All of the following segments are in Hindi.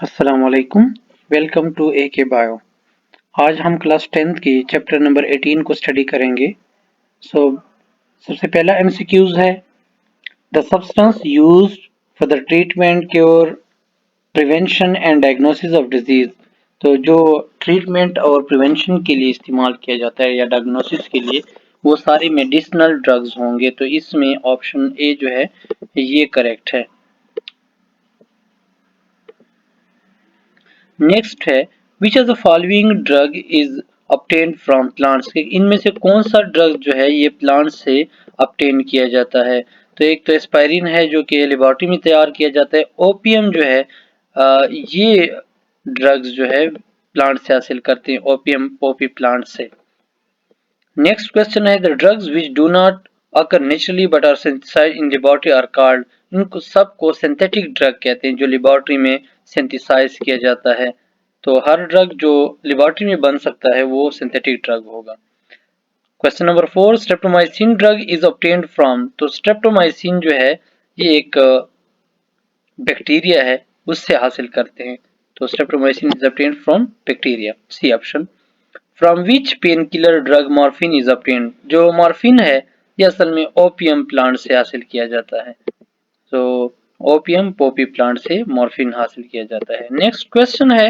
अस्सलाम वालेकुम। Welcome to AK bio. आज हम क्लास 10th की चैप्टर नंबर 18 को स्टडी करेंगे। सो सबसे पहला MCQs है the substance used for the treatment cure prevention and diagnosis of disease. तो जो ट्रीटमेंट और प्रिवेंशन के लिए इस्तेमाल किया जाता है या डायग्नोसिस के लिए वो सारे मेडिसिनल ड्रग्स होंगे। तो इसमें ऑप्शन ए जो है ये करेक्ट है। नेक्स्ट है विच of the following drug is obtained from plants. इनमें से कौन सा ड्रग जो है ये प्लांट से ऑब्टेन किया जाता है। तो एक तो एस्पायरिन है जो कि लेबोरेटरी में तैयार किया जाता है। ओपियम जो है ये ड्रग्स जो है प्लांट से हासिल करते हैं, ओपियम पॉपी प्लांट से। नेक्स्ट क्वेश्चन है the drugs which do not occur naturally but are synthesized in laboratory are called। इनको सबको सिंथेटिक ड्रग कहते हैं जो लेबोरेटरी में सिंथेसाइज किया जाता है। तो हर ड्रग जो लेबोरेटरी में बन सकता है वो सिंथेटिक ड्रग होगा। Question number 4 streptomycin drug is obtained from. तो स्ट्रेप्टोमाइसिन जो है ये एक बैक्टीरिया है उससे हासिल करते हैं। तो streptomycin is obtained from bacteria, C option. From which pain killer drug morphine is obtained. जो मॉर्फिन है ये असल में ओपियम प्लांट से हासिल किया जाता है। तो ओपियम पॉपी प्लांट से मॉर्फिन हासिल किया जाता है। नेक्स्ट क्वेश्चन है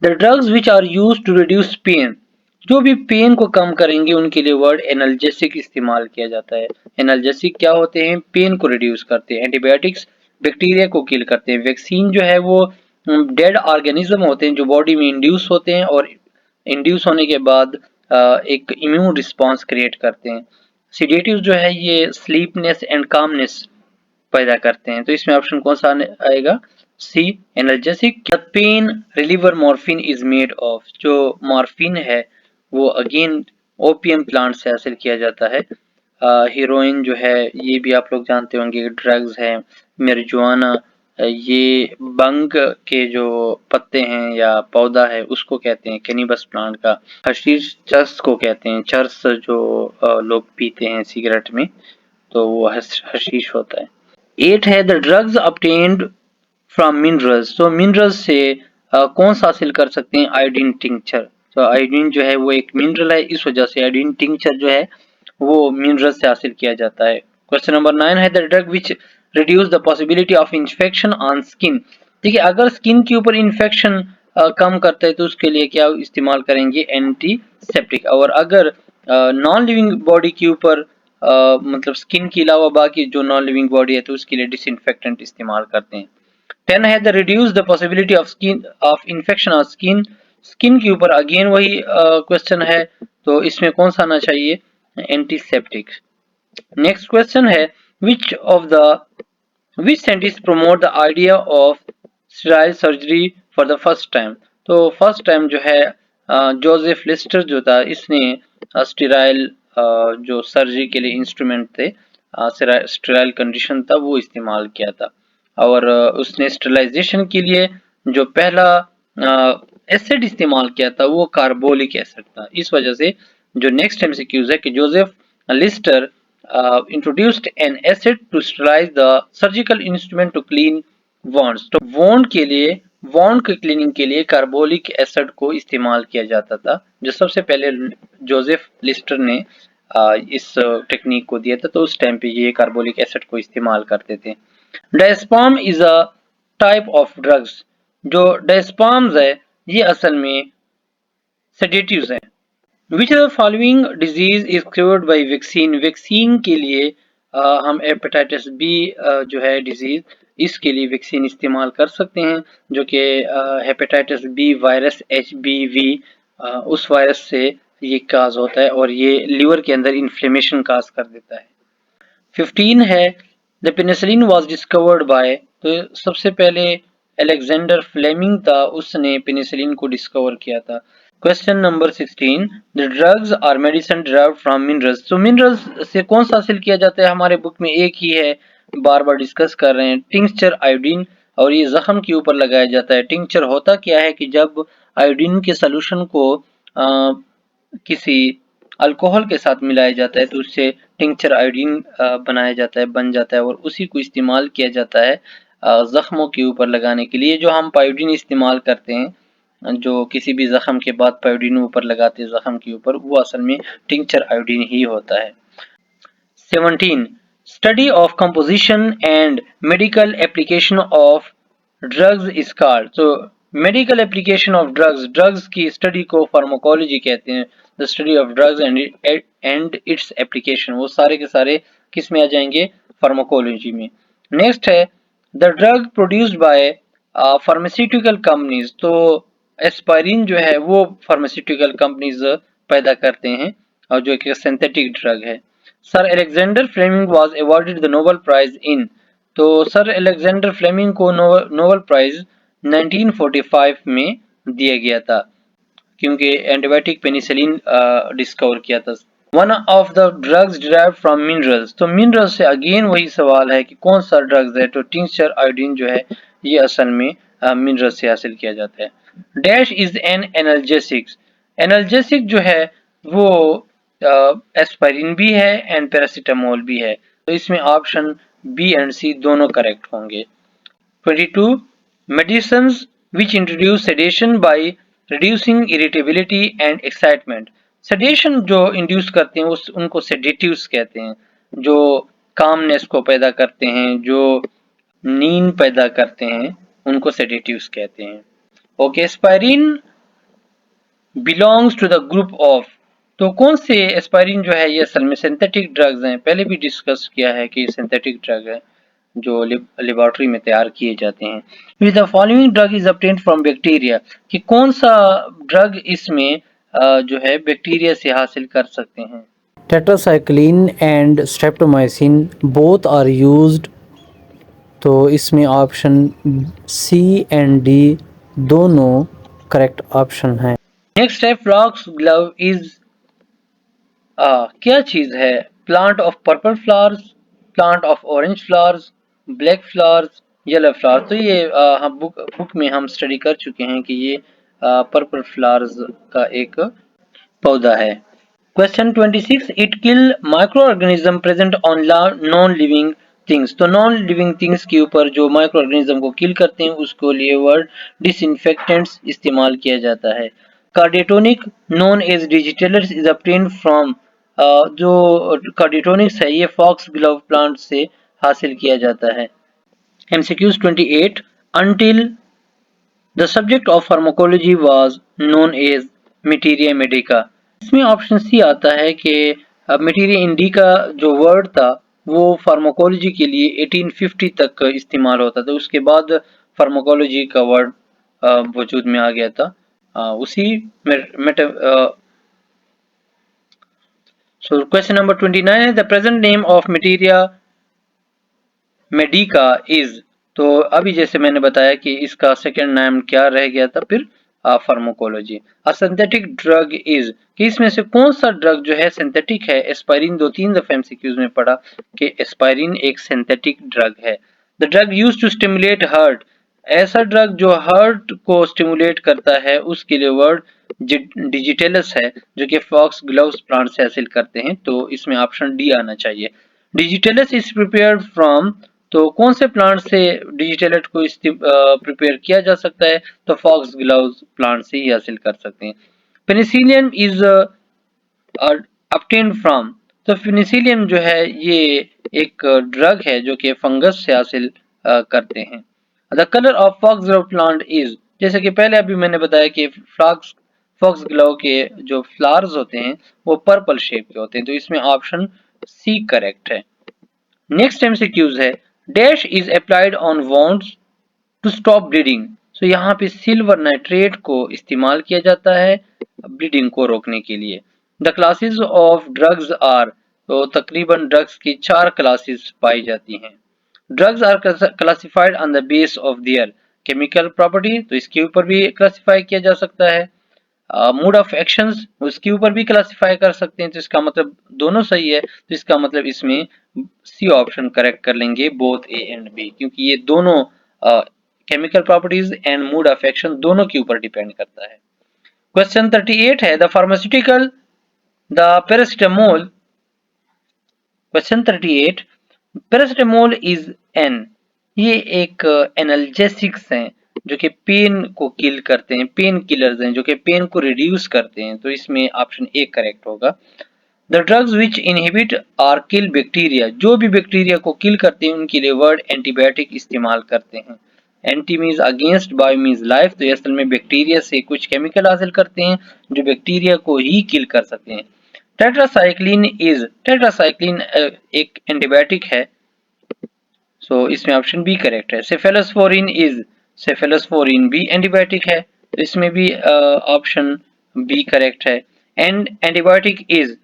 the drugs which are used to reduce pain. जो भी पेन को कम करेंगे उनके लिए वर्ड एनाल्जेसिक इस्तेमाल किया जाता है। एनाल्जेसिक क्या होते हैं? पेन को रिड्यूस करते हैं। एंटीबायोटिक्स बैक्टीरिया को किल करते हैं। वैक्सीन जो है वो डेड ऑर्गेनिज्म होते हैं जो बॉडी में इंड्यूस होते हैं और इंड्यूस होने के बाद एक इम्यून रिस्पॉन्स क्रिएट करते हैं। सीडेटिव जो है ये स्लीपनेस एंड कामनेस पैदा करते हैं। तो इसमें ऑप्शन कौन सा आएगा? C analgesic. Pain reliever morphine is made of. जो मॉर्फिन है वो अगेन ओपियम प्लांट से हासिल किया जाता है। हीरोइन जो है ये भी आप लोग जानते होंगे ड्रग्स है। marijuana ये बंग के जो पत्ते हैं या पौधा है उसको कहते हैं कैनिबस प्लांट का। हशीश चर्स को कहते हैं, चर्स जो लोग पीते हैं सिगरेट में तो वो हशीश होता है। 8 है the drugs obtained from minerals. तो मिनरल्स से कौन सा हासिल कर सकते हैं? Iodine tincture. तो आयोडीन जो है वो एक मिनरल है, इस वजह से आयोडीन टिंक्चर जो है वो मिनरल से हासिल किया जाता है। क्वेश्चन नंबर 9 है the drug which reduce the possibility of infection on skin. देखिए अगर स्किन के ऊपर इन्फेक्शन कम करता है तो उसके लिए क्या इस्तेमाल करेंगे? एंटीसेप्टिक। और अगर नॉन लिविंग बॉडी के ऊपर मतलब स्किन के अलावा बाकी जो नॉन लिविंग बॉडी है तो उसके लिए डिसइंफेक्टेंट इस्तेमाल करते हैं। 10 है the reduce the possibility of skin of infection of skin. Skin के ऊपर अगेन वही क्वेश्चन है तो इसमें कौन सा आना चाहिए? एंटीसेप्टिक। नेक्स्ट क्वेश्चन है विच of the which scientist promote the idea of sterile surgery for the first time. तो फर्स्ट टाइम जो है जोसेफ लिस्टर जो था इसने स्टेराइल जो सर्जरी के लिए इंस्ट्रूमेंट थे, स्टेराइल कंडीशन था वो इस्तेमाल किया था। और उसने स्टेरिलाइजेशन के लिए जो पहला एसिड इस्तेमाल किया था वो कार्बोलिक एसिड था। इस वजह से जो नेक्स्ट एमसीक्यूज है कि Joseph Lister introduced an acid to sterilize the surgical instrument to clean wounds। तो वॉन्ड के लिए, वॉन्ड के क्लीनिंग के लिए कार्बोलिक एसिड को इस्तेमाल किया जाता था जो सबसे पहले जोसेफ लिस्टर ने इस टेक्निक को दिया था। तो उस टाइम पे ये कार्बोलिक एसिड को इस्तेमाल करते थे। Diazepam is a type of drugs. जो डायस्पाम्स है ये असल में सेडेटिव्स हैं। Which of the following disease is cured by vaccine. Vaccine के लिए हम हेपेटाइटिस बी जो है डिजीज इसके लिए वैक्सीन इस्तेमाल कर सकते हैं जो कि हेपेटाइटिस बी वायरस HBV उस वायरस से ये काज होता है और ये लीवर के अंदर इन्फ्लेमेशन काज कर देता है। 15 है the penicillin was discovered by. तो सबसे पहले अलेक्जेंडर फ्लेमिंग था उसने पेनिसिलिन को डिस्कवर किया था। Question number 16 the drugs are medicine derived from minerals. तो मिनरल्स से कौन सा हासिल किया जाता है? हमारे बुक में एक ही है, बार बार डिस्कस कर रहे हैं, टिंक्चर आयोडीन। और ये जख्म के ऊपर लगाया जाता है। टिंक्चर होता क्या है कि जब आयोडीन के सोल्यूशन को किसी अल्कोहल के साथ मिलाया जाता है तो उससे टिंक्चर आयोडीन बनाया जाता है, बन जाता है और उसी को इस्तेमाल किया जाता है जख्मों के ऊपर लगाने के लिए। जो हम पायोडीन इस्तेमाल करते हैं, जो किसी भी जख्म के बाद पायोडीन ऊपर लगाते हैं जख्म के ऊपर, वो असल में टिंचर आयोडीन ही होता है। 17. Study of composition and medical application of drugs is called. So medical application of drugs की study को pharmacology कहते हैं। The study of drugs and its application, वो सारे के सारे किस में आ जाएंगे? pharmacology में। Next है the drug produced by pharmaceutical companies। तो एस्पायरिन जो है वो pharmaceutical companies पैदा करते हैं और जो एक सिंथेटिक ड्रग है। Sir Alexander Fleming was awarded the Nobel prize in. तो सर अलेक्जेंडर फ्लेमिंग को नोबेल प्राइज 1945 में दिया गया था, क्योंकि एंटीबायोटिक पेनिसिलिन डिस्कवर किया था। One of the drugs derived from minerals. तो मिनरल्स से अगेन वही सवाल है कि कौन सा ड्रग्स है। तो टिंचर आयोडीन जो है ये असल में मिनरल से हासिल किया जाता है। Dash is an analgesic. Analgesic जो है वो एस्पायरिन भी है एंड पैरासीटामोल भी है। तो इसमें ऑप्शन बी एंड सी दोनों करेक्ट होंगे। 22. Medicines which introduce sedation by reducing irritability and excitement. Sedation जो इंड्यूस करते हैं उनको सेडेटिव्स कहते हैं। जो कामनेस को पैदा करते हैं, जो नींद पैदा करते हैं, उनको सेडेटिव्स कहते हैं। Okay, aspirin belongs to the group of. तो कौन से एस्पायरिन जो है ये असल में सिंथेटिक ड्रग्स हैं। पहले भी डिस्कस किया है कि सिंथेटिक ड्रग है जो लेबोरेटरी में तैयार किए जाते हैं। With the following drug is obtained from bacteria, कि कौन सा ड्रग इसमें जो है बैक्टीरिया से हासिल कर सकते हैं। Tetracycline and streptomycin both are used. तो इसमें ऑप्शन सी एंड डी दोनों करेक्ट ऑप्शन हैं। नेक्स्ट है फ्लॉक्स ग्लव इज क्या चीज है? Plant of purple flowers, plant of orange flowers, black flowers, yellow flowers. तो ये हम बुक में हम स्टडी कर चुके हैं कि ये पर्पल फ्लावर्स का एक पौधा है। Question 26, it kill micro organism present on non living things. तो नॉन लिविंग थिंग्स के ऊपर जो माइक्रो ऑर्गेनिज्म को किल करते हैं उसको लिए वर्ड डिसइंफेक्टेंट्स इस्तेमाल किया जाता है। Cardiotonic known as digitalis is obtained from. जो कार्डियोटोनिक्स है ये फॉक्स ग्लव प्लांट से हासिल किया जाता है। MCQs 28, until the subject of pharmacology was known as materia medica। इसमें ऑप्शन सी आता है कि मटेरिया इंडिका जो वर्ड था वो फार्माकोलॉजी के लिए 1850 तक इस्तेमाल होता था। उसके बाद फार्माकोलॉजी का वर्ड वजूद में आ गया था। उसी सो क्वेश्चन नंबर 29 है the present name of materia Medica is. तो अभी जैसे मैंने बताया कि इसका सेकंड नाम क्या रह गया था फिर pharmacology. A synthetic drug is, कि इसमें से कौन सा ड्रग जो है सिंथेटिक है। एस्पायरिन 2-3 दफे एमसीक्यूज में पढ़ा कि एस्पायरिन एक सिंथेटिक ड्रग है। The drug used to stimulate heart, ऐसा ड्रग जो हार्ट को स्टिमुलेट करता है उसके लिए वर्ड डिजिटेलस है जो कि फॉक्स ग्लव्स प्लांट से हासिल करते हैं। तो इसमें ऑप्शन डी आना चाहिए। डिजिटेलस इज प्रिपेयर्ड फ्रॉम, तो कौन से प्लांट से डिजिटेलेट को प्रिपेयर किया जा सकता है। तो फॉक्स ग्लव्स प्लांट से ही हासिल कर सकते हैं। पेनिसिलियम इज obtained फ्रॉम, तो पेनिसिलियम जो है ये एक ड्रग है जो कि फंगस से हासिल करते हैं। The colour of foxglove plant is, जैसे कि पहले अभी मैंने बताया कि फॉक्स ग्लव के जो फ्लावर्स होते हैं वो पर्पल शेप के होते हैं। तो इसमें ऑप्शन सी करेक्ट है। नेक्स्ट एमसीक्यूज है dash is applied on wounds to stop bleeding. So यहाँ पे सिल्वर नाइट्रेट को इस्तेमाल किया जाता है ब्लीडिंग को रोकने के लिए। The classes of drugs are, तो तकरीबन ड्रग्स की 4 क्लासेस पाई जाती हैं। Drugs are classified on the base of their chemical property, तो इसके ऊपर भी क्लासिफाई किया जा सकता है। मूड ऑफ एक्शंस उसके ऊपर भी क्लासिफाई कर सकते हैं। तो इसका मतलब दोनों सही है। तो इसका मतलब इसमें सी ऑप्शन करेक्ट कर लेंगे बोथ ए एंड बी, क्योंकि ये दोनों chemical properties and mood off action दोनों के ऊपर डिपेंड करता है। क्वेश्चन 38 है the pharmaceutical the paracetamol. Question 38, paracetamol is an, ये एक एनाल्जेसिक्स हैं जो कि पेन को किल करते हैं, पेन किलर्स हैं जो कि पेन को रिड्यूस करते हैं, तो इसमें ऑप्शन ए करेक्ट होगा। The drugs which inhibit or kill bacteria, जो भी बैक्टीरिया को किल करते हैं उनके लिए वर्ड एंटीबायोटिक इस्तेमाल करते हैं। Anti means against, bio means life, तो ये असल में बैक्टीरिया से कुछ केमिकल हासिल करते हैं जो बैक्टीरिया को ही किल कर सकते हैं। टेट्रासाइक्लिन एक एंटीबायोटिक है, सो इसमें ऑप्शन बी करेक्ट है। सेफेलोस्पोरिन भी एंटीबायोटिक है, तो इसमें भी ऑप्शन बी करेक्ट है। एंड एंटीबायोटिक इज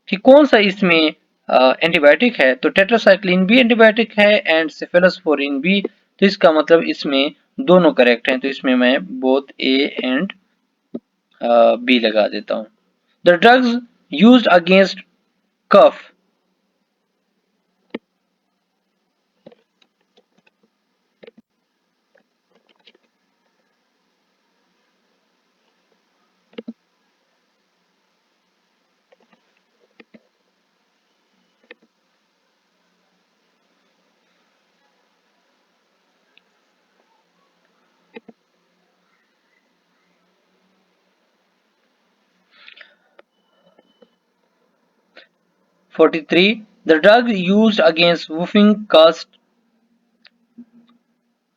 कि कौन सा इसमें एंटीबायोटिक है, तो टेट्रासाइक्लिन भी एंटीबायोटिक है एंड सेफेलोस्पोरिन भी, तो इसका मतलब इसमें दोनों करेक्ट हैं, तो इसमें मैं बोथ ए एंड बी लगा देता हूँ। The drugs used against cough, (43) The drug used against whooping cough,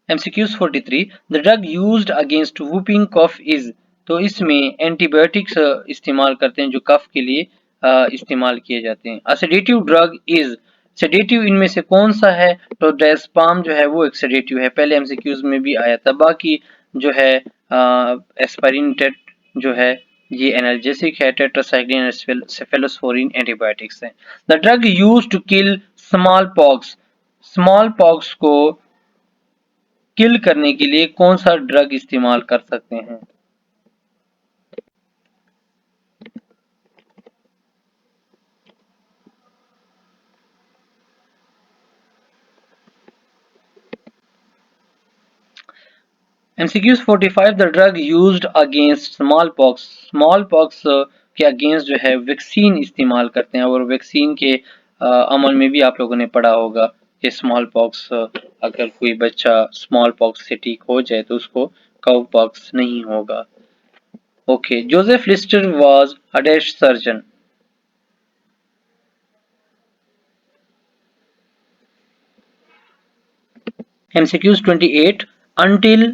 MCQs 43 The drug used against whooping cough is, तो इसमें एंटीबायोटिक्स इस्तेमाल करते हैं जो कफ के लिए इस्तेमाल किए जाते हैं। अ सेडेटिव ड्रग इज, सेडेटिव इनमें से कौन सा है, तो डेस्पाम जो है वो एक सेडेटिव है, पहले एमसीक्यूज में भी आया था। बाकी जो है एस्पारिन टेट जो है ये एनाल्जेसिक है, टेट्रासाइक्लिन सेफेलोस्पोरिन एंटीबायोटिक्स है। The drug used to kill smallpox, smallpox को किल करने के लिए कौन सा ड्रग इस्तेमाल कर सकते हैं। MCQs 45 the drug used against small pox, small pox के अगेंस्ट जो है वैक्सीन इस्तेमाल करते हैं, और वैक्सीन के अमल में भी आप लोगों ने पढ़ा होगा कि स्मॉल पॉक्स अगर कोई बच्चा स्मॉल पॉक्स से ठीक हो जाए तो उसको काउ पॉक्स नहीं होगा। Okay, Joseph Lister was a dash surgeon. MCQs 28 until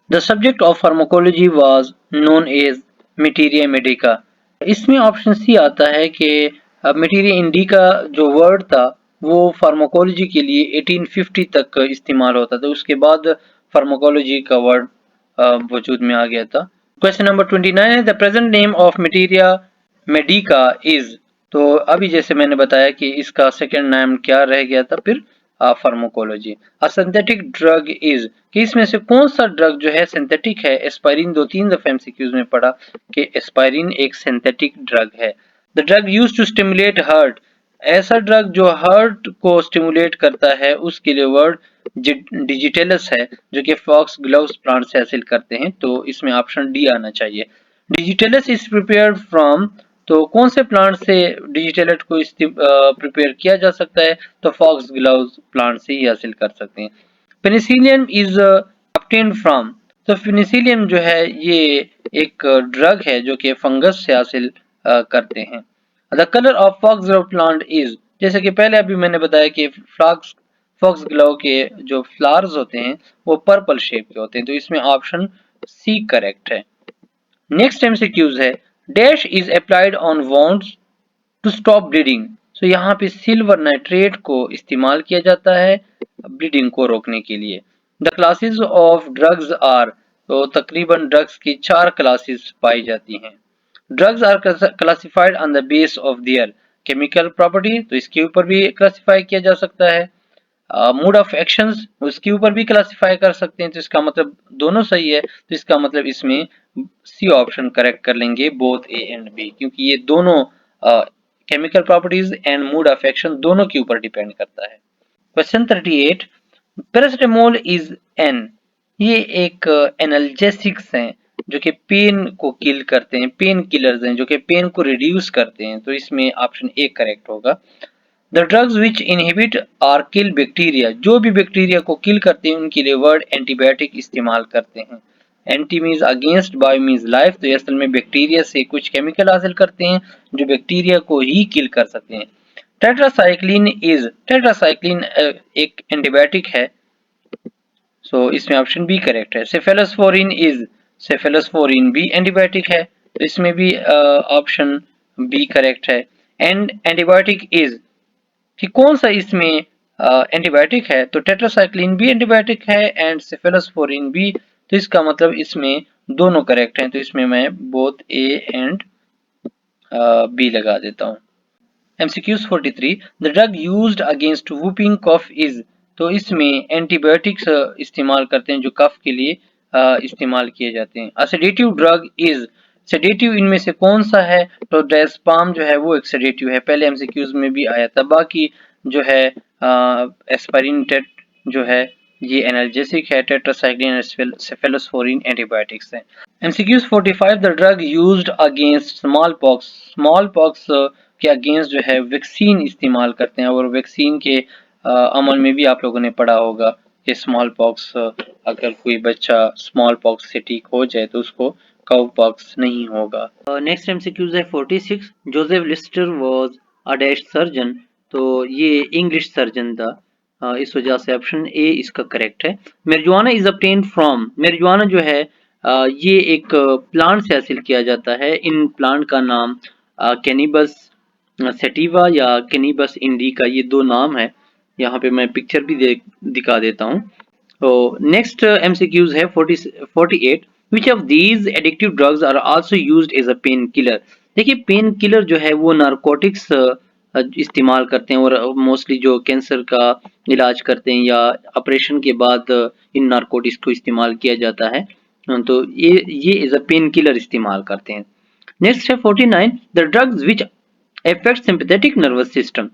the subject of pharmacology was known as materia medica, इसमें ऑप्शन सी आता है कि मटेरिया इंडिका जो वर्ड था वो फार्माकोलॉजी के लिए 1850 तक इस्तेमाल होता था, उसके बाद फार्माकोलॉजी का वर्ड वजूद में आ गया था। क्वेश्चन नंबर 29 है the present name of materia Medica is, तो अभी जैसे मैंने बताया कि इसका सेकंड नाम क्या रह गया था फिर pharmacology. A synthetic drug is, कि इसमें से कौन सा ड्रग जो है सिंथेटिक है। एस्पाइरिन दो तीन दफे एमसीक्यूज में पढ़ा कि एस्पाइरिन एक सिंथेटिक ड्रग है। The drug used to stimulate heart, ऐसा ड्रग जो हार्ट को स्टिमुलेट करता है उसके लिए वर्ड डिजिटेलस है जो कि फॉक्स ग्लोव्स प्लांट से हासिल करते हैं, तो इसमें ऑप्शन डी आना चाहिए। डिजिटेलस इज प्रिपेयर्ड फ्रॉम, तो कौन से प्लांट से डिजिटेलेट को प्रिपेयर किया जा सकता है, तो फॉक्स ग्लोव्स प्लांट से ही हासिल कर सकते हैं। पेनिसिलियम इज ऑब्टेन्ड फ्रॉम, तो पेनिसिलियम जो है ये एक ड्रग है जो कि फंगस से हासिल करते हैं। The colour of foxglove plant is, जैसे कि पहले अभी मैंने बताया कि फॉक्स ग्लोव के जो फ्लावर्स होते हैं वो पर्पल शेप के होते हैं, तो इसमें ऑप्शन सी करेक्ट है। नेक्स्ट एमसीक्यूज है dash is applied on wounds to stop bleeding, so यहाँ पे सिल्वर नाइट्रेट को इस्तेमाल किया जाता है ब्लीडिंग को रोकने के लिए। The classes of drugs are, तो तकरीबन ड्रग्स की 4 क्लासेस पाई जाती हैं। Drugs are classified on the base of their chemical property, तो इसके ऊपर भी क्लासिफाई किया जा सकता है। मोड ऑफ एक्शंस उसके ऊपर भी क्लासिफाई कर सकते हैं, तो इसका मतलब दोनों सही है, तो इसका मतलब इसमें सी ऑप्शन करेक्ट कर लेंगे बोथ ए एंड बी, क्योंकि ये दोनों chemical properties and mode of action दोनों के ऊपर डिपेंड करता है। क्वेश्चन 38 पैरासिटामोल इज एन, ये एक एनाल्जेसिक्स हैं जो कि पेन को किल करते हैं, पेन किलर्स हैं जो कि पेन को रिड्यूस करते हैं, तो इसमें ऑप्शन ए करेक्ट होगा। द ड्रग्स विच इनहिबिट और किल बैक्टीरिया, जो भी बैक्टीरिया को किल करते हैं उनके लिए वर्ड एंटीबायोटिक इस्तेमाल करते हैं। Anti means against, bio means life, तो ये असल में बैक्टीरिया से कुछ केमिकल हासिल करते हैं जो बैक्टीरिया को ही किल कर सकते हैं। टेट्रासाइक्लिन एक एंटीबायोटिक है, सो इसमें ऑप्शन बी करेक्ट है। सेफेलोस्पोरिन भी एंटीबायोटिक है, तो इसमें भी ऑप्शन बी करेक्ट है। एंड एंटीबायोटिक इज कि कौन सा इसमें एंटीबायोटिक है, तो टेट्रासाइक्लिन भी एंटीबायोटिक है एंड सेफेलोस्पोरिन भी, तो इसका मतलब इसमें दोनों करेक्ट हैं, तो इसमें मैं बोथ ए एंड बी लगा देता हूँ। MCQs 43, the drug used against whooping cough is, तो इसमें एंटीबायोटिक्स इस्तेमाल करते हैं जो कफ के लिए इस्तेमाल किए जाते हैं। अ सेडेटिव ड्रग इज, सेडेटिव इनमें से कौन सा है, तो डेस्पाम जो है वो एक सेडेटिव है, पहले MCQs में भी आया था। बाकी जो है एस्पारिन टेट जो है ये एनाल्जेसिक है, टेट्रासाइक्लिन सेफेलोस्पोरिन एंटीबायोटिक्स है। MCQs 45, the drug used against small pox, small pox के अगेंस्ट जो है वैक्सीन इस्तेमाल करते हैं, और वैक्सीन के अमल में भी आप लोगों ने पढ़ा होगा कि स्मॉल पॉक्स, अगर कोई बच्चा स्मॉल पॉक्स से ठीक हो जाए तो उसको काउ पॉक्स नहीं होगा। नेक्स्ट MCQs है 46, Joseph Lister was a dash surgeon, तो ये इंग्लिश सर्जन था, इस वजह से ऑप्शन ए इसका करेक्ट है। मेरिजुआना इज ऑब्टेन्ड फ्रॉम, मेरिजुआना जो है ये एक प्लांट से हासिल किया जाता है। इन प्लांट का नाम कैनिबस सेटिवा या कैनिबस इंडिका, ये दो नाम है, यहाँ पे मैं पिक्चर भी दिखा देता हूँ। तो नेक्स्ट MCQs है 48, which of these addictive drugs are also used as a painkiller. देखिए पेन किलर जो है वो नारकोटिक्स इस्तेमाल करते हैं, और मोस्टली जो कैंसर का इलाज करते हैं या ऑपरेशन के बाद इन नारकोटिक्स को इस्तेमाल किया जाता है, तो ये एज अ पेन किलर इस्तेमाल करते हैं। नेक्स्ट है 49, the drugs which affect sympathetic nervous system,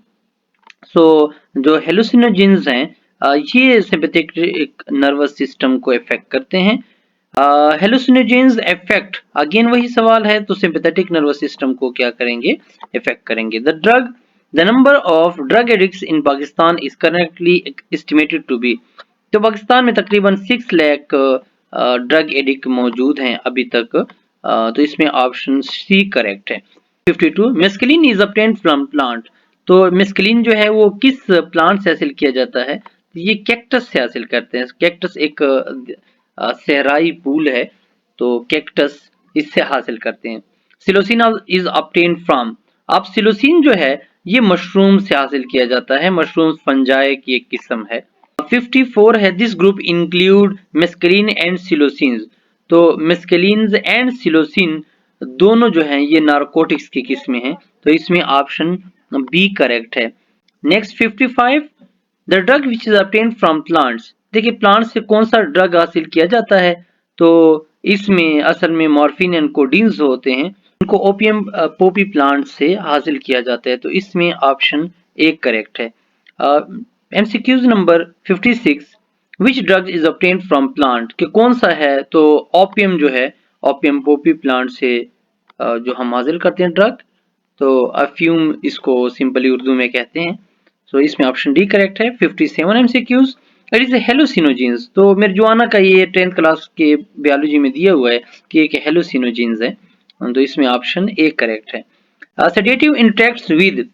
so जो हेलुसिनोजेंस हैं ये सिंपैथेटिक नर्वस सिस्टम को इफेक्ट करते हैं। हेलुसिनोजेंस इफेक्ट, अगेन वही सवाल है, तो सिंपैथेटिक नर्वस सिस्टम को क्या करेंगे, इफेक्ट करेंगे। The number of drug addicts in Pakistan is currently estimated to be, तो पाकिस्तान में तकरीबन 6 लाख ड्रग एडिक्ट मौजूद हैं अभी तक, तो इसमें ऑप्शन सी करेक्ट है। 52, mescaline is obtained from plant, तो मेस्केलिन जो है वो किस प्लांट से हासिल किया जाता है, ये कैक्टस से हासिल करते हैं। कैक्टस एक सहराई फूल है, तो कैक्टस इससे हासिल करते हैं। सिलोसिन इज ऑब्टेन्ड फ्रॉम, अब सिलोसिन जो है ये मशरूम से हासिल किया जाता है, मशरूम फंजाई की एक किस्म है। 54 है, this group include mescaline and psilocin, तो मेस्केलिन एंड सिलोसिन दोनों जो हैं ये नारकोटिक्स की किस्में हैं, तो इसमें ऑप्शन बी करेक्ट है। Next 55, the drug which is obtained from plants, देखिए प्लांट से कौन सा ड्रग हासिल किया जाता है, तो इसमें असल में मॉर्फिन एंड कोडीन्स होते हैं, उनको ओपियम पोपी प्लांट से हासिल किया जाता है, तो इसमें ऑप्शन ए करेक्ट है। MCQs number 56, which drug is obtained from plant, कि कौन सा है, तो ओपियम जो है, ओपियम पोपी प्लांट से जो हम हासिल करते हैं ड्रग, तो अफ्यूम इसको सिंपली उर्दू में कहते हैं, तो इसमें ऑप्शन डी करेक्ट है। 57 MCQs, इट इज हेलुसिनोजेंस, तो मेरिजुआना का ये 10th क्लास के बायोलॉजी में दिया हुआ है कि एक हेलुसिनोजेंस है, तो इसमें ऑप्शन ए करेक्ट है। सेडेटिव इंटरेक्ट्स विद,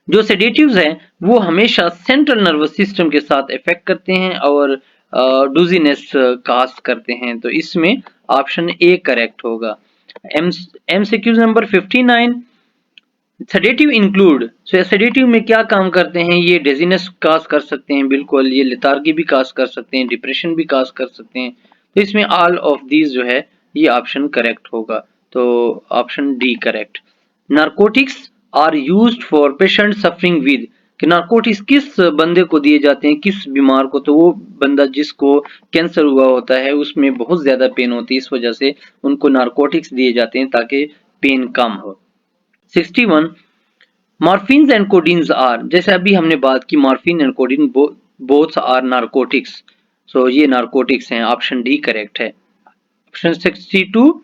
जो सेडेटिव्स हैं वो हमेशा सेंट्रल नर्वस सिस्टम के साथ इफेक्ट करते हैं और डूजीनेस कास्ट करते हैं, तो इसमें ऑप्शन ए करेक्ट होगा। MCQs number 59, sedative include, sedative में क्या काम करते हैं, ये डेजीनेस काज कर सकते हैं, बिल्कुल ये लेथार्गी भी काज कर सकते हैं, डिप्रेशन भी काज कर सकते हैं, तो इसमें ऑल ऑफ दीज जो है ये ऑप्शन करेक्ट होगा, तो option D correct. Narcotics are used for patient suffering with, कि नारकोटिक्स किस बंदे को दिए जाते हैं, किस बीमार को, तो वो बंदा जिसको कैंसर हुआ होता है उसमें बहुत ज्यादा पेन होती है, इस वजह से उनको नारकोटिक्स दिए जाते हैं ताकि पेन कम हो। 61, मॉर्फिन्स एंड कोडीन्स आर, जैसे अभी हमने बात की morphine and codeine both are narcotics, so ये नारकोटिक्स हैं, ऑप्शन डी करेक्ट है। Option 62,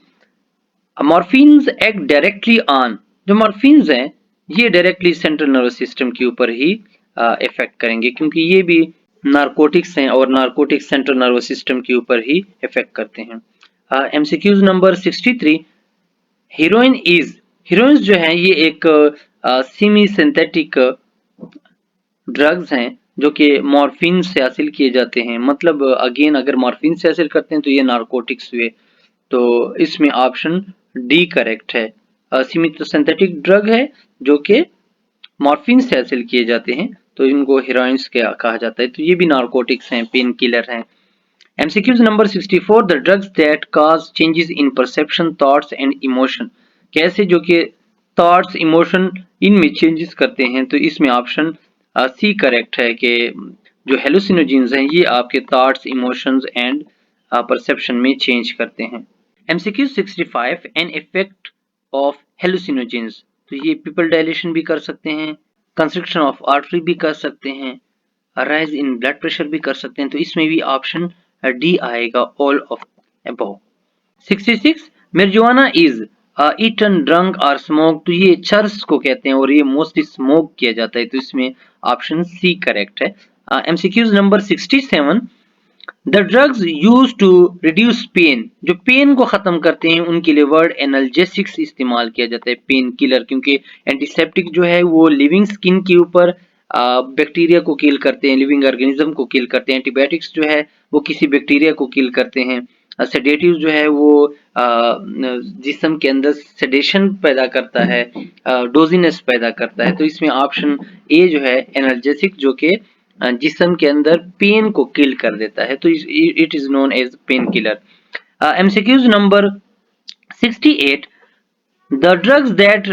morphines act directly on, जो मॉर्फिन्स हैं ये डायरेक्टली सेंट्रल नर्वस सिस्टम के ऊपर ही इफेक्ट करेंगे, क्योंकि ये भी नारकोटिक्स हैं और नारकोटिक्स सेंट्रल नर्वस सिस्टम के ऊपर ही इफेक्ट करते हैं। एमसीक्यूज नंबर 63, हीरोइन जो है ये एक सेमी सिंथेटिक ड्रग्स हैं जो कि मॉर्फिन से हासिल किए जाते हैं। मतलब अगेन अगर मॉर्फिन से हासिल करते हैं तो ये नारकोटिक्स हुए, तो इसमें ऑप्शन डी करेक्ट है। सीमित सिंथेटिक ड्रग है जो कि मॉर्फिन से हासिल किए जाते हैं, तो इनको हेरोइन्स कहा जाता है, तो ये भी नारकोटिक्स हैं, पेन किलर हैं। MCQs number 64, the drugs that cause changes in perception, thoughts and emotion, कैसे जो कि थॉट्स इमोशन इनमें चेंजेस करते हैं, तो इसमें ऑप्शन सी करेक्ट है कि जो हेलुसिनोजेंस हैं ये आपके थॉट्स, इमोशंस एंड परसेप्शन में चेंज करते हैं। एमसीक्यू 65, एन इफेक्ट ऑफ हेलुसिनोजेंस, तो ये पिपल डायलेशन भी कर सकते हैं, कंस्ट्रक्शन ऑफ आर्टरी भी कर सकते हैं, राइज इन ब्लड प्रेशर भी कर सकते हैं, तो इसमें भी ऑप्शन डी आएगा, all of above. 66, marijuana is eaten, drunk or smoked, तो ये चर्स को कहते हैं और ये मोस्टली स्मोक किया जाता है, तो इसमें ऑप्शन सी करेक्ट है। MCQs number 67, the drugs use to reduce pain, जो पेन को खत्म करते हैं उनके लिए वर्ड एनाल्जेसिक्स इस्तेमाल किया जाता है, पेन किलर, क्योंकि एंटीसेप्टिक जो है वो लिविंग स्किन के ऊपर बैक्टीरिया को किल करते हैं, लिविंग ऑर्गेनिज्म को किल करते हैं। एंटीबायोटिक्स जो है वो किसी बैक्टीरिया को किल करते हैं। सेडेटिव जो है वो जिस्म के अंदर सेडेशन पैदा करता है, डोजीनेस पैदा करता है, तो इसमें ऑप्शन ए जो है एनाल्जेसिक, जो कि जिस्म के अंदर पेन को किल कर देता है, तो it is known as pain killer. MCQs number 68, the drugs that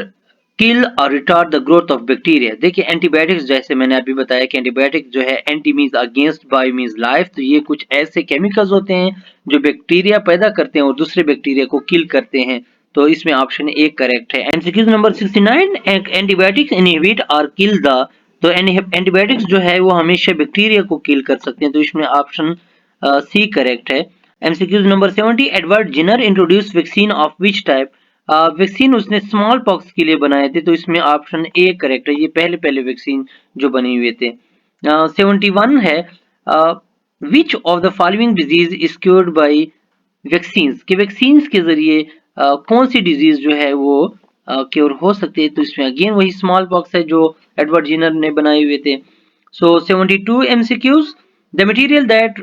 kill और retard the growth of bacteria, देखिए एंटीबायोटिक्स जैसे मैंने अभी बताया कि एंटीबायोटिक जो है anti means against, bio means life, तो ये कुछ ऐसे केमिकल्स होते हैं जो बैक्टीरिया पैदा करते हैं और दूसरे बैक्टीरिया को किल करते हैं, तो इसमें ऑप्शन ए करेक्ट है। एमसीक्यूज नंबर 69, एंटीबायोटिक्स इनहिबिट और किल द, तो एंटीबायोटिक्स जो है वो हमेशा बैक्टीरिया को किल कर सकते हैं, तो इसमें ऑप्शन सी करेक्ट है। MCQs number 70, Edward zener introduce vaccine of which type, vaccine उसने स्मॉल पॉक्स के लिए बनाए थे, तो इसमें ऑप्शन ए करेक्ट है, ये पहले पहले वैक्सीन जो बने हुए थे। 71 है, विच of the following disease is cured bye vaccines, के वैक्सीन्स के जरिए कौन सी डिजीज जो है वो क्योर हो सकती है, तो इसमें अगेन वही स्मॉल पॉक्स है जो एडवर्ड जिनर ने बनाए हुए थे। So 72 MCQs, the material that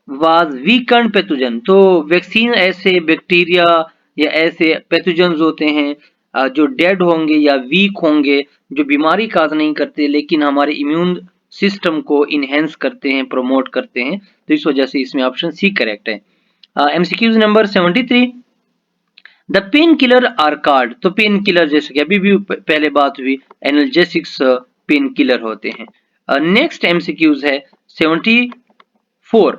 was weakened pathogen, तो वैक्सीन ऐसे बैक्टीरिया या ऐसे पैथोजन्स होते हैं जो डेड होंगे या वीक होंगे, जो बीमारी काज नहीं करते लेकिन हमारे इम्यून सिस्टम को इनहेंस करते हैं, प्रमोट करते हैं, तो इस वजह से इसमें ऑप्शन सी करेक्ट है। MCQs number 73, the painkiller are card, तो पेन किलर जैसे कि अभी भी पहले बात हुई एनाल्जेसिक्स पेन किलर होते हैं। नेक्स्ट एमसीक्यूज है 74,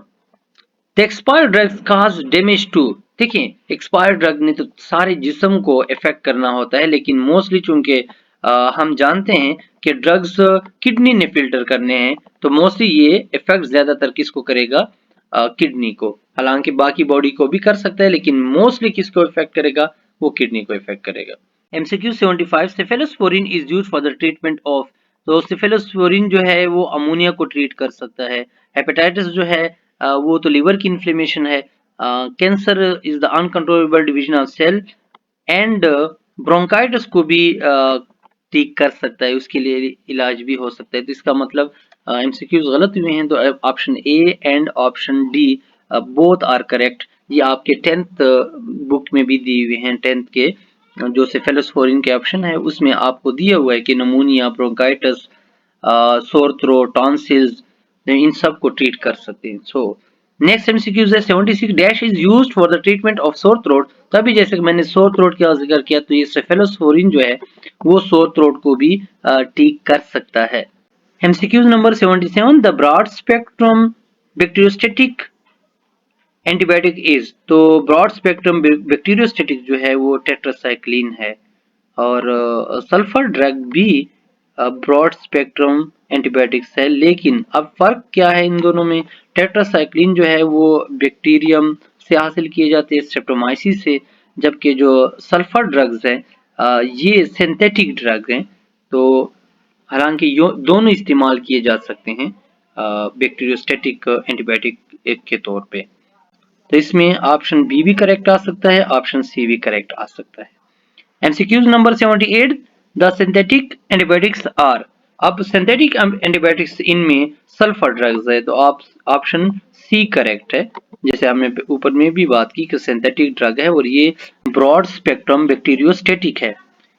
the expired drugs cause damage to, देखिए एक्सपायर्ड ड्रग ने तो सारे जिस्म को इफेक्ट करना होता है, लेकिन मोस्टली चूंकि हम जानते हैं कि ड्रग्स किडनी ने फिल्टर करने हैं, तो मोस्टली ये इफेक्ट ज्यादातर किसको करेगा, किडनी को, हालांकि बाकी बॉडी को भी कर सकता है, लेकिन मोस्टली किसको इफेक्ट करेगा, वो किडनी को इफेक्ट करेगा। MCQ 75, cephalosporin is used for the treatment of, तो सेफेलोस्पोरिन जो है वो अमोनिया को ट्रीट कर सकता है। हेपेटाइटिस जो है वो तो लीवर की इन्फ्लेमेशन है। Cancer is the uncontrollable division of cell, and bronchitis को भी ठीक कर सकता है, उसके लिए इलाज भी हो सकता है, तो इसका मतलब एमसीक्यूज गलत हुए हैं, तो option A and option D both are correct. ये आपके 10th बुक में भी दिए हुए हैं, 10th के जो सेफेलोस्पोरिन के ऑप्शन है उसमें आपको दिया हुआ है कि pneumonia, bronchitis, sore throat, tonsils, इन सब को ट्रीट कर सकते हैं। सो नेक्स्ट एमसीक्यूज है 76, dash is used for the treatment of sore throat, तभी जैसे कि मैंने सोर थ्रोट का जिक्र किया, तो ये सेफेलोस्पोरिन जो है वो सोर थ्रोट को भी ठीक कर सकता है। MCQs number 77, the broad spectrum bacteriostatic antibiotic is, तो ब्रॉड स्पेक्ट्रम बैक्टीरियोस्टैटिक जो है वो टेट्रासाइक्लिन है, और सल्फर ड्रग भी ब्रॉड स्पेक्ट्रम एंटीबायोटिक्स है, लेकिन अब फर्क क्या है इन दोनों में, टेट्रासाइक्लिन जो है वो बैक्टीरियम से हासिल किए जाते हैं, स्ट्रेप्टोमाइसिस से, जबकि जो सल्फर ड्रग्स हैं ये सिंथेटिक ड्रग्स हैं, तो हालांकि दोनों इस्तेमाल किए जा सकते हैं बैक्टीरियोस्टैटिक एंटीबायोटिक के तौर पे। तो इसमें ऑप्शन बी भी करेक्ट आ सकता है, ऑप्शन सी भी करेक्ट आ सकता है। MCQs number 78, the synthetic antibiotics are. अब सिंथेटिक एंटीबायोटिक्स इनमें सल्फर ड्रग्स है, तो ऑप्शन सी करेक्ट है। जैसे हमने ऊपर में भी बात की कि सिंथेटिक ड्रग है और ये ब्रॉड स्पेक्ट्रम बैक्टीरियोस्टैटिक है।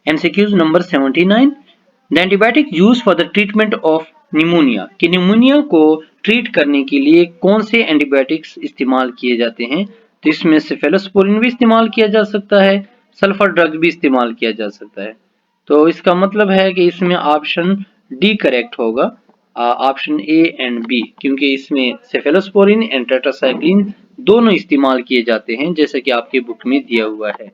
MCQs number 79, the antibiotic use for the treatment of pneumonia, कि निमोनिया को ट्रीट करने के लिए कौन से एंटीबायोटिक्स इस्तेमाल किए जाते हैं। तो इसमें सेफेलोस्पोरिन भी इस्तेमाल किया जा सकता है, सल्फर ड्रग भी इस्तेमाल किया जा सकता है। तो इसका मतलब है कि इसमें ऑप्शन डी करेक्ट होगा, ऑप्शन ए एंड बी, क्योंकि इसमें सेफेलोस्पोरिन एंड टेट्रासाइक्लिन दोनों इस्तेमाल किए जाते हैं जैसे कि आपकी बुक में दिया हुआ है।